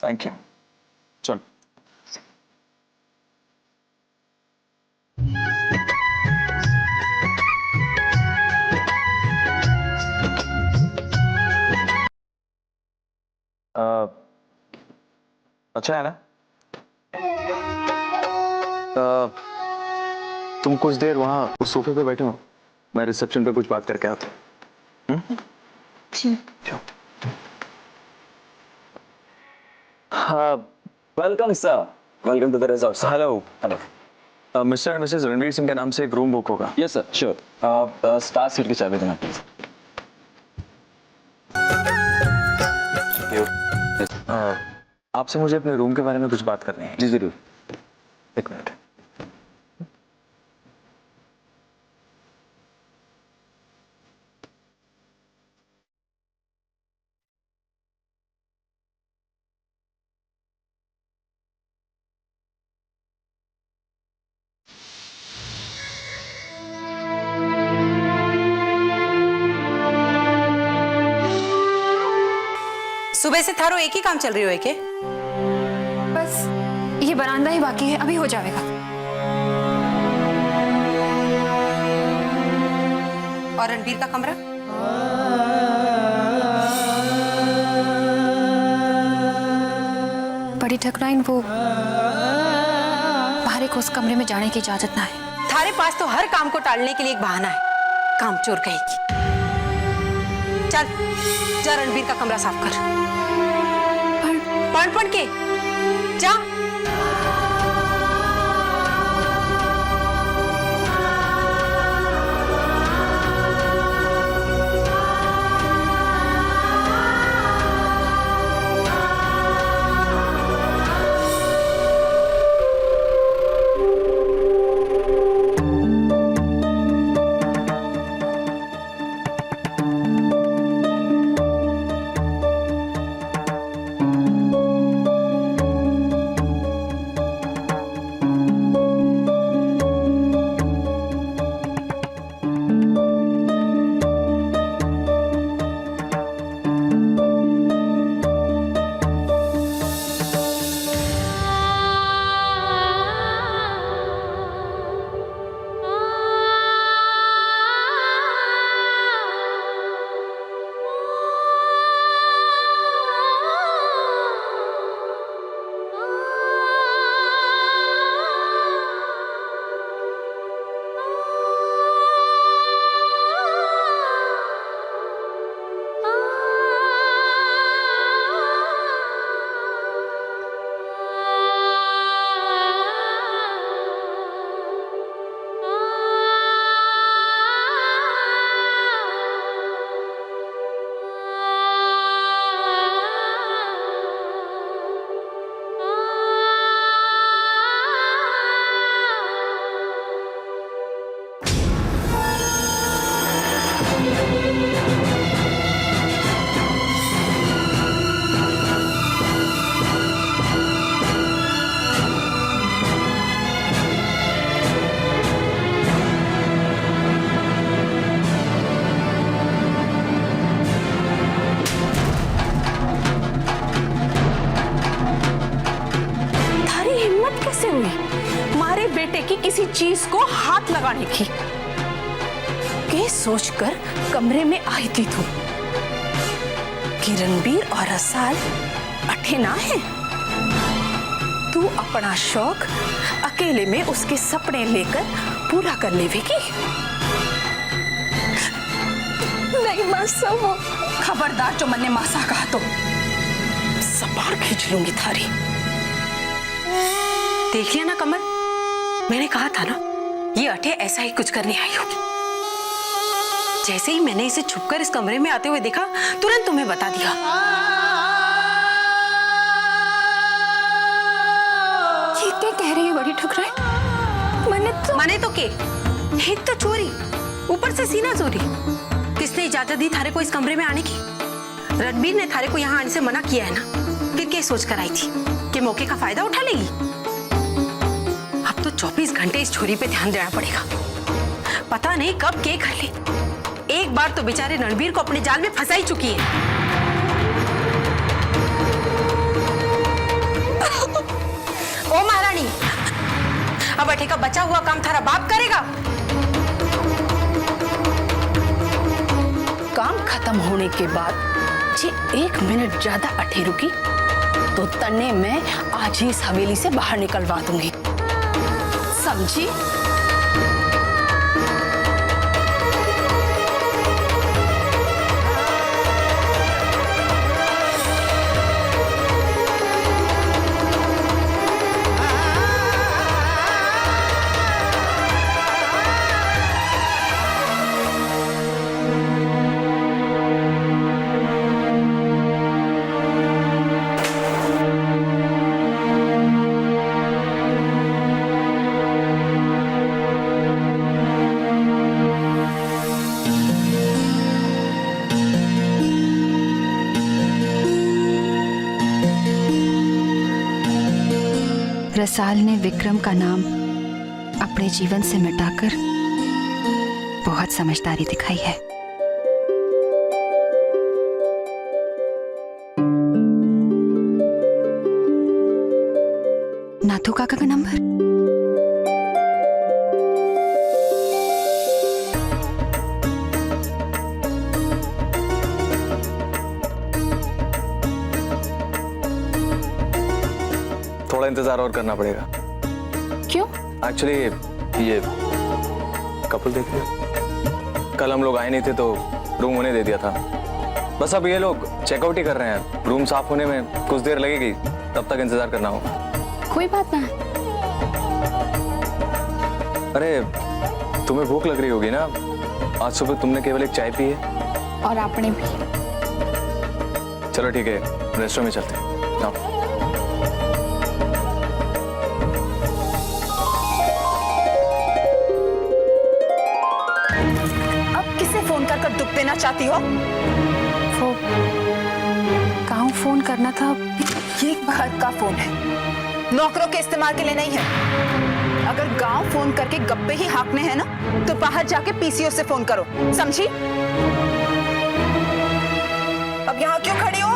Thank you. चल। अच्छा है ना? तुम कुछ देर वहां उस सोफे पे बैठे हो, मैं रिसेप्शन पे कुछ बात करके आता हूँ। हाँ, welcome sir, welcome to the resort sir. Hello. Hello mister and missus Ranveer Singh के नाम से एक रूम बुक होगा। Yes sir, sure. Star seat की चाबी देना प्लीज। आपसे मुझे अपने रूम के बारे में कुछ बात करनी है। जी जरूर। एक मिनट। सुबह से थारो एक ही काम चल रही हो क्या? बस ये बरामदा ही बाकी है, अभी हो जाएगा। और रणबीर का कमरा? बड़ी ठकुराइन, वो बाहर को उस कमरे में जाने की इजाजत ना है। थारे पास तो हर काम को टालने के लिए एक बहाना है, काम चोर कहेगी। चल जा रणबीर का कमरा साफ कर। पढ़ के जा। किसी चीज को हाथ लगाने की ये सोचकर कमरे में आई थी तू कि रणबीर और रसाल अठे ना है। तू अपना शौक अकेले में उसके सपने लेकर पूरा कर लेवेगी। नहीं मासा, वो खबरदार जो मैंने मासा कहा तो सपार खींच लूंगी थारी। देख लिया ना कमल, मैंने कहा था ना ये अठे ऐसा ही कुछ करने आई होगी। जैसे ही मैंने इसे छुपकर इस कमरे में आते हुए देखा तुरंत तुम्हें बता दिया। ये क्या कह रही है बड़ी ठुकराई? माने तो के एक तो चोरी, ऊपर से सीना चोरी। किसने इजाजत दी थारे को इस कमरे में आने की? रणबीर ने थारे को यहाँ आने से मना किया है ना। फिर क्या सोच कर आई थी कि मौके का फायदा उठा लेगी? अब तो 24 घंटे इस छोरी पे ध्यान देना पड़ेगा। पता नहीं कब के कर ले। एक बार तो बेचारे रणबीर को अपने जाल में फंसा ही चुकी है। ओ महारानी, अब अठे का बचा हुआ काम थारा बाप करेगा। काम खत्म होने के बाद जे 1 मिनट ज्यादा अठे रुकी तो तन्ने मैं आज ही इस हवेली से बाहर निकलवा दूंगी, समझी? रसाल ने विक्रम का नाम अपने जीवन से मिटाकर बहुत समझदारी दिखाई है। नाथू काका का नंबर? थोड़ा इंतजार और करना पड़ेगा। क्यों? एक्चुअली ये कपल देख लिया, कल हम लोग आए नहीं थे तो रूम होने दे दिया था। बस अब ये लोग चेकआउट ही कर रहे हैं, रूम साफ होने में कुछ देर लगेगी, तब तक इंतजार करना होगा। कोई बात ना। अरे तुम्हें भूख लग रही होगी ना, आज सुबह तुमने केवल एक चाय पी है। और आपने भी। चलो ठीक है, रेस्टोरेंट में चलते हैं। आओ। फोन कर दुख देना चाहती हो? वो कहाँ फोन करना था? ये घर का फोन है, नौकरों के इस्तेमाल के लिए नहीं है। अगर गांव फोन करके गप्पे ही हाँकने हैं ना, तो बाहर जाके पीसीओ से फोन करो, समझी? अब यहाँ क्यों खड़ी हो?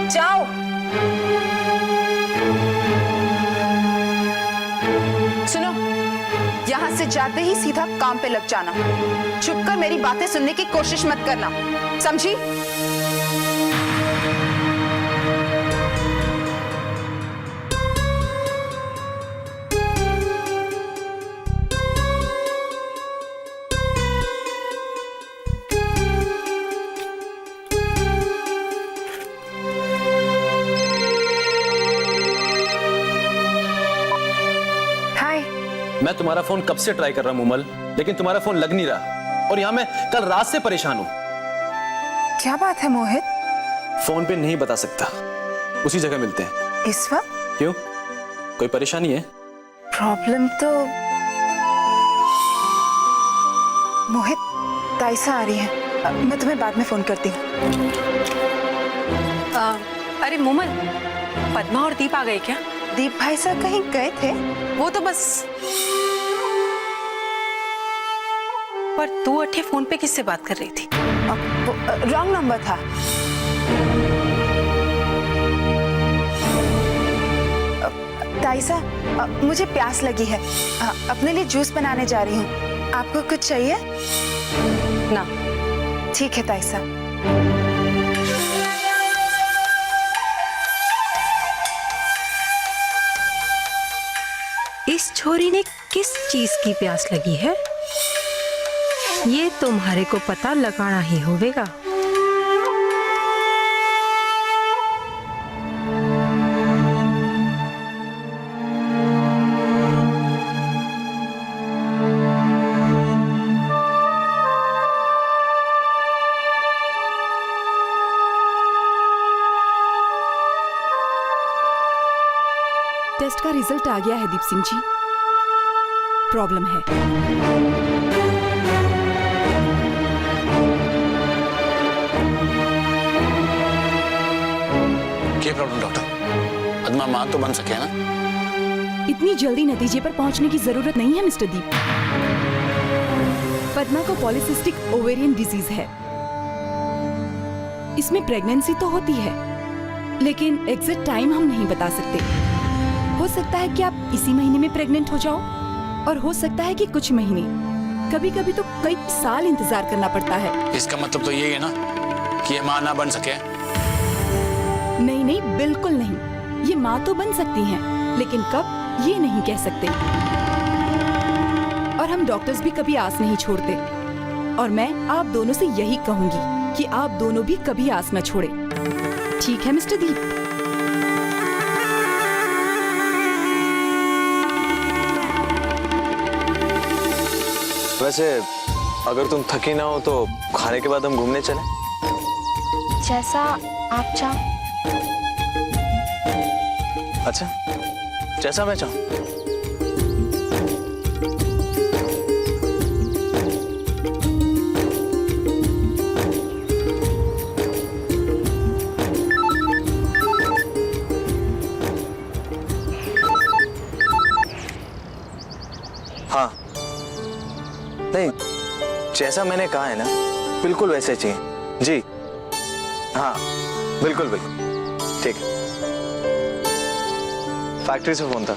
जाओ। सुनो, यहाँ से जाते ही सीधा काम पे लग जाना। छुपकर मेरी बातें सुनने की कोशिश मत करना, समझी? मैं तुम्हारा फोन कब से ट्राई कर रहा हूं मुमल, लेकिन तुम्हारा फोन लग नहीं रहा और यहां मैं कल रात से परेशान हूं। क्या बात है मोहित? फोन पे नहीं बता सकता, उसी जगह मिलते हैं। इस वक्त? क्यों, कोई परेशानी है? प्रॉब्लम तो मोहित, ताइसा आ रही है, मैं तुम्हें बाद में फोन करती हूँ। अरे मोमल, पद्मा और दीप आ गए क्या? दीप भाई साहब कहीं गए थे? वो तो बस। पर तू अठे फोन पे किससे बात कर रही थी? रॉन्ग नंबर था। ताइसा, मुझे प्यास लगी है, अपने लिए जूस बनाने जा रही हूँ। आपको कुछ चाहिए? ना। ठीक है ताइसा। इस छोरी ने किस चीज की प्यास लगी है, ये तुम्हारे को पता लगाना ही होगा। टेस्ट का रिजल्ट आ गया है दीप सिंह जी, प्रॉब्लम है। क्या प्रॉब्लम डॉक्टर? पद्मा मां तो बन सके ना? इतनी जल्दी नतीजे पर पहुंचने की जरूरत नहीं है मिस्टर दीप। पद्मा को पॉलीसिस्टिक ओवेरियन डिजीज है। इसमें प्रेगनेंसी तो होती है, लेकिन एग्जैक्ट टाइम हम नहीं बता सकते। हो सकता है कि आप इसी महीने में प्रेग्नेंट हो जाओ, और हो सकता है कि कुछ महीने, कभी कभी तो कई साल इंतजार करना पड़ता है। इसका मतलब तो यही है ना कि ये माँ ना बन सके। नहीं नहीं, बिल्कुल नहीं। ये माँ तो बन सकती हैं, लेकिन कब ये नहीं कह सकते। और हम डॉक्टर्स भी कभी आस नहीं छोड़ते। और मैं आप दोनों से यही कहूंगी कि आप दोनों भी कभी आस न छोड़े। ठीक है मिस्टर दीप? वैसे अगर तुम थकी ना हो तो खाने के बाद हम घूमने चलें? जैसा आप चाहो। अच्छा, जैसा मैं चाहूं। हाँ, नहीं, जैसा मैंने कहा है ना, बिल्कुल वैसे चाहिए। जी हाँ, बिल्कुल बिल्कुल ठीक है। फैक्ट्री से फोन था।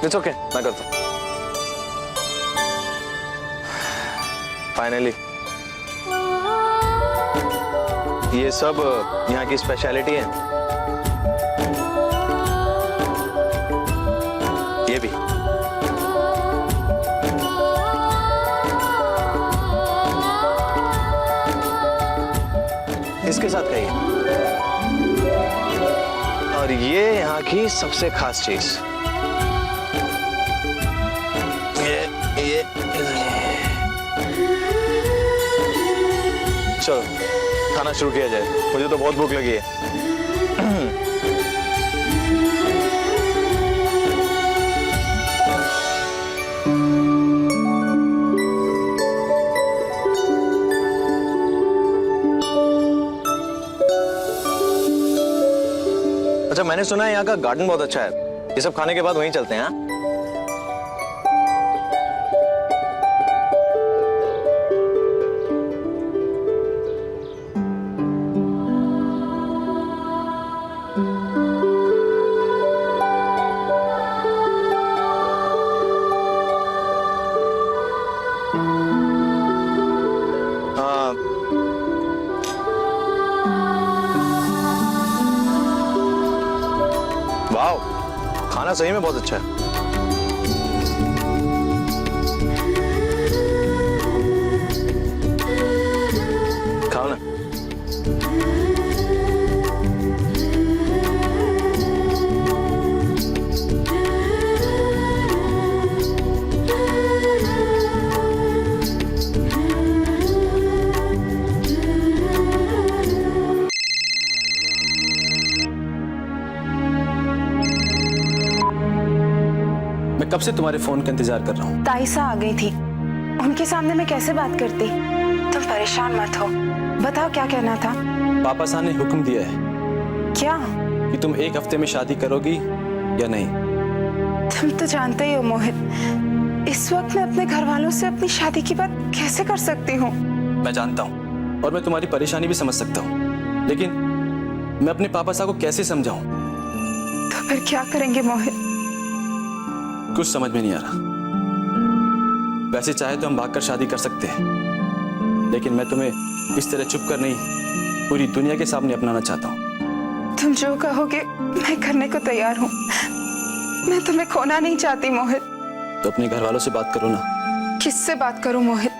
इट्स ओके, मैं करता हूँ। फाइनली ये सब यहाँ की स्पेशलिटी है। ये भी इसके साथ खाइए। और ये यहाँ की सबसे खास चीज, ये चलो खाना शुरू किया जाए, मुझे तो बहुत भूख लगी है। अच्छा, मैंने सुना है यहाँ का गार्डन बहुत अच्छा है। ये सब खाने के बाद वहीं चलते हैं। हाँ? वाह, खाना सही में बहुत अच्छा है। खाओ ना। मैं कब से तुम्हारे फोन का इंतजार कर रहा हूँ। ताईसा आ गई थी, उनके सामने मैं कैसे बात करती। तुम परेशान मत हो, बताओ क्या कहना था। पापा साहब ने हुक्म दिया है क्या? कि तुम 1 हफ्ते में शादी करोगी या नहीं। तुम तो जानते ही हो मोहित, इस वक्त मैं अपने घर वालों से अपनी शादी की बात कैसे कर सकती हूँ। मैं जानता हूँ और मैं तुम्हारी परेशानी भी समझ सकता हूँ, लेकिन मैं अपने पापा साहब को कैसे समझाऊं। तो फिर क्या करेंगे मोहित? कुछ समझ में नहीं आ रहा। वैसे चाहे तो हम भागकर शादी कर सकते हैं, लेकिन मैं तुम्हें इस तरह चुप कर नहीं, पूरी दुनिया के सामने अपनाना चाहता हूँ। तुम जो कहोगे मैं करने को तैयार हूँ। मैं तुम्हें खोना नहीं चाहती मोहित। तो अपने घर वालों से बात करो ना। किससे बात करूं मोहित?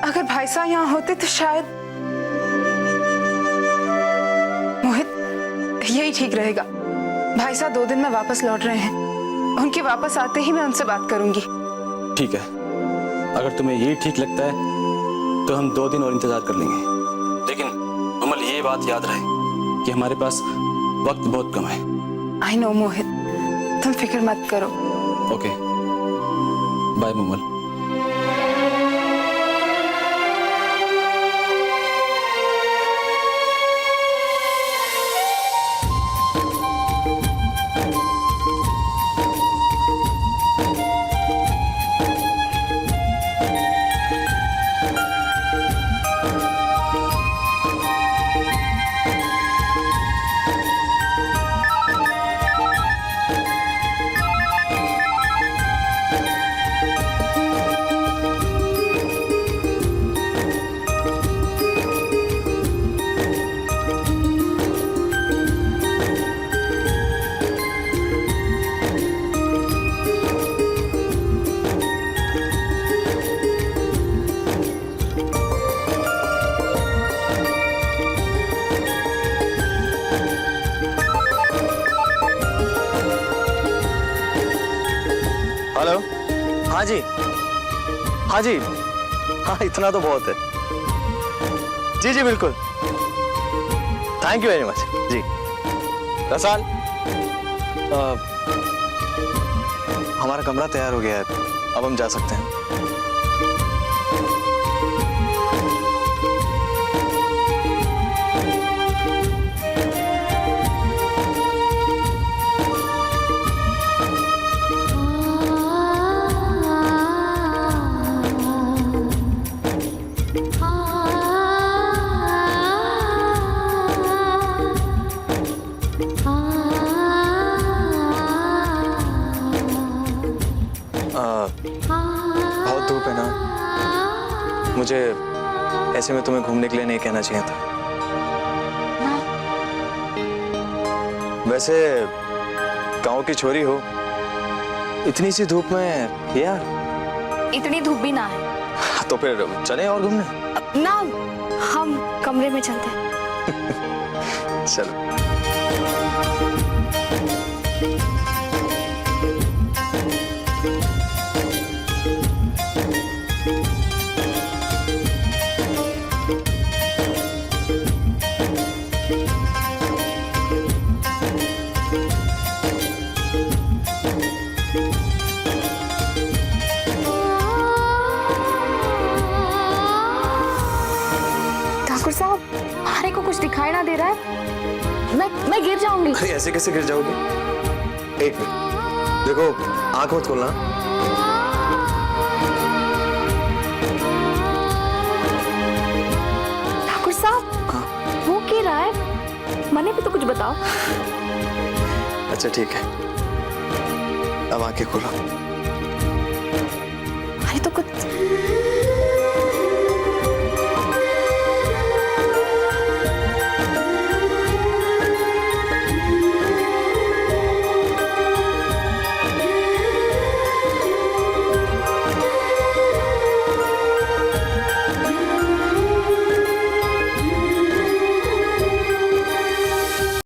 अगर भाई साहब यहाँ होते तो शायद। मोहित, यही ठीक रहेगा। भाई साहब 2 दिन में वापस लौट रहे हैं, उनके वापस आते ही मैं उनसे बात करूंगी। ठीक है, अगर तुम्हें यही ठीक लगता है तो हम 2 दिन और इंतजार कर लेंगे, लेकिन उमल ये बात याद रहे कि हमारे पास वक्त बहुत कम है। आई नो मोहित, तुम फिक्र मत करो। Okay, bye Mumal. हाँ जी, हाँ जी, हाँ इतना तो बहुत है। जी जी बिल्कुल, थैंक यू वेरी मच जी। रसाल, हमारा कमरा तैयार हो गया है, अब हम जा सकते हैं। बहुत धूप है ना, मुझे ऐसे में तुम्हें घूमने के लिए नहीं कहना चाहिए था। वैसे गांव की छोरी हो, इतनी सी धूप में यार। इतनी धूप भी ना है तो फिर चले और घूमने। ना, हम कमरे में चलते हैं। चलो। ठाकुर साहब, हमारे को कुछ दिखाई ना दे रहा है। मैं गिर जाऊंगी। अरे ऐसे कैसे गिर जाओगे? एक मिनट, देखो आंख मत खोलना। ठाकुर साहब, वो क्या रहा है? मैंने भी तो कुछ बताओ। अच्छा ठीक है, अब आंखें खोलो। अरे तो कुछ